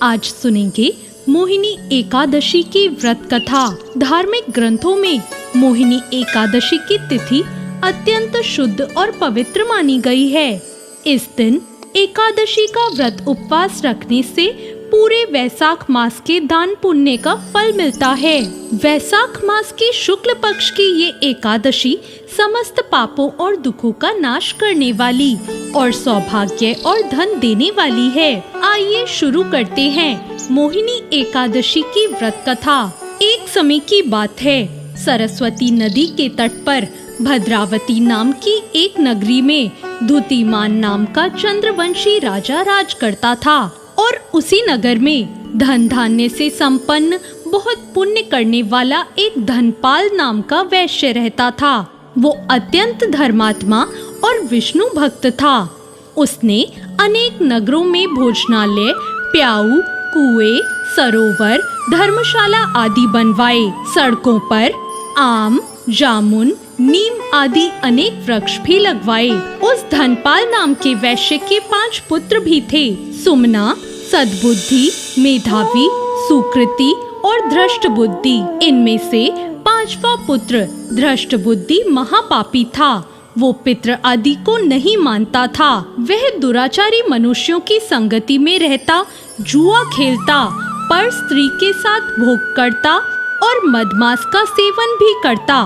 आज सुनेंगे मोहिनी एकादशी की व्रत कथा। धार्मिक ग्रंथों में मोहिनी एकादशी की तिथि अत्यंत शुद्ध और पवित्र मानी गई है। इस दिन एकादशी का व्रत उपवास रखने से पूरे वैशाख मास के दान पुण्य का फल मिलता है। वैशाख मास की शुक्ल पक्ष की ये एकादशी समस्त पापों और दुखों का नाश करने वाली और सौभाग्य और धन देने वाली है। आइए शुरू करते हैं मोहिनी एकादशी की व्रत कथा। एक समय की बात है, सरस्वती नदी के तट पर भद्रावती नाम की एक नगरी में धुतिमान नाम का चंद्रवंशी राजा राज करता था और उसी नगर में धन धान्य से संपन्न बहुत पुण्य करने वाला एक धनपाल नाम का वैश्य रहता था। वो अत्यंत धर्मात्मा और विष्णु भक्त था। उसने अनेक नगरों में भोजनालय, प्याऊ, कुएं, सरोवर, धर्मशाला आदि बनवाए। सड़कों पर आम, जामुन, नीम आदि अनेक वृक्ष भी लगवाए। उस धनपाल नाम के वैश्य के 5 पुत्र भी थे, सुमना, सद्बुद्धि, मेधावी, सुकृति और धृष्ट बुद्धि। इनमें से 5वां पुत्र धृष्ट बुद्धि महापापी था। वो पितृ आदि को नहीं मानता था। वह दुराचारी मनुष्यों की संगति में रहता, जुआ खेलता, पर स्त्री के साथ भोग करता और मदमांस का सेवन भी करता।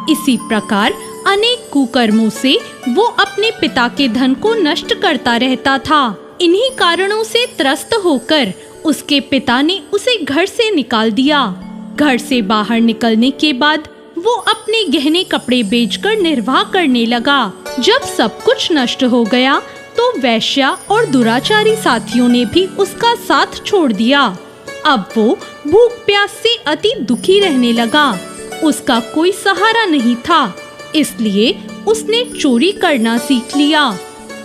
इसी प्रकार अनेक कुकर्मों से वो अपने पिता के धन को नष्ट करता रहता था। इन्हीं कारणों से त्रस्त होकर उसके पिता ने उसे घर से निकाल दिया। घर से बाहर निकलने के बाद वो अपने गहने कपड़े बेचकर निर्वाह करने लगा। जब सब कुछ नष्ट हो गया तो वैश्या और दुराचारी साथियों ने भी उसका साथ छोड़ दिया। अब वो भूख प्यास से अति दुखी रहने लगा। उसका कोई सहारा नहीं था, इसलिए उसने चोरी करना सीख लिया।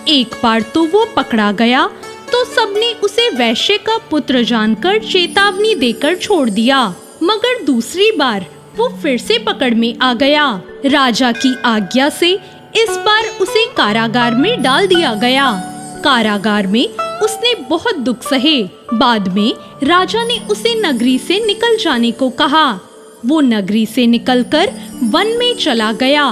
एक बार तो वो पकड़ा गया तो सबने उसे वैश्य का पुत्र जानकर चेतावनी देकर छोड़ दिया, मगर दूसरी बार वो फिर से पकड़ में आ गया। राजा की आज्ञा से इस बार उसे कारागार में डाल दिया गया। कारागार में उसने बहुत दुख सहे। बाद में राजा ने उसे नगरी से निकल जाने को कहा। वो नगरी से निकलकर वन में चला गया।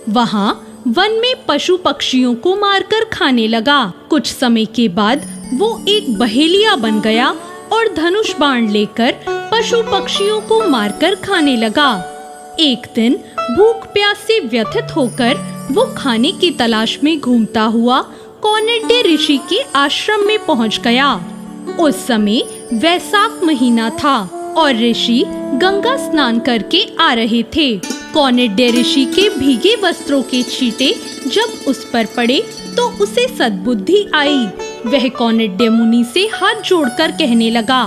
वहाँ वन में पशु पक्षियों को मारकर खाने लगा। कुछ समय के बाद वो एक बहेलिया बन गया और धनुष बाण लेकर पशु पक्षियों को मारकर खाने लगा। एक दिन भूख प्यास से व्यथित होकर वो खाने की तलाश में घूमता हुआ कौंडिन्य ऋषि के आश्रम में पहुंच गया। उस समय वैशाख महीना था और ऋषि गंगा स्नान करके आ रहे थे। कौंडिन्य ऋषि के भीगे वस्त्रों के छींटे जब उस पर पड़े तो उसे सद्बुद्धि आई। वह कौंडिन्य मुनि से हाथ जोड़कर कहने लगा,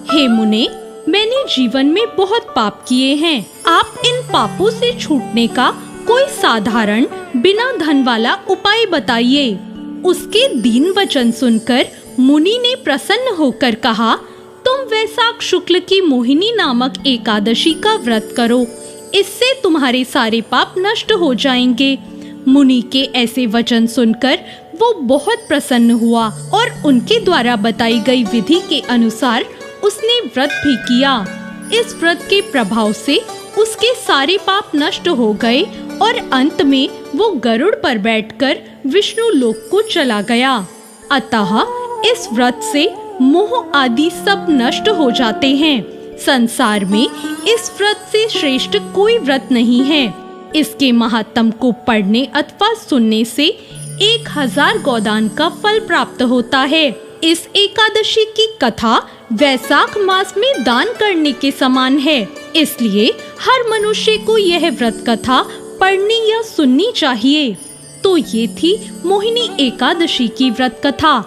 हे मुने, मैंने जीवन में बहुत पाप किए हैं। आप इन पापों से छूटने का कोई साधारण बिना धन वाला उपाय बताइए। उसके दीन वचन सुनकर मुनि ने प्रसन्न होकर कहा, तुम वैशाख शुक्ल की मोहिनी नामक एकादशी का व्रत करो, इससे तुम्हारे सारे पाप नष्ट हो जाएंगे। मुनि के ऐसे वचन सुनकर वो बहुत प्रसन्न हुआ और उनके द्वारा बताई गई विधि के अनुसार उसने व्रत भी किया। इस व्रत के प्रभाव से उसके सारे पाप नष्ट हो गए और अंत में वो गरुड़ पर बैठकर विष्णु लोक को चला गया। अतः इस व्रत से मोह आदि सब नष्ट हो जाते हैं। संसार में इस व्रत से श्रेष्ठ कोई व्रत नहीं है। इसके महात्म को पढ़ने अथवा सुनने से 1000 गोदान का फल प्राप्त होता है। इस एकादशी की कथा वैशाख मास में दान करने के समान है, इसलिए हर मनुष्य को यह व्रत कथा पढ़नी या सुननी चाहिए। तो ये थी मोहिनी एकादशी की व्रत कथा।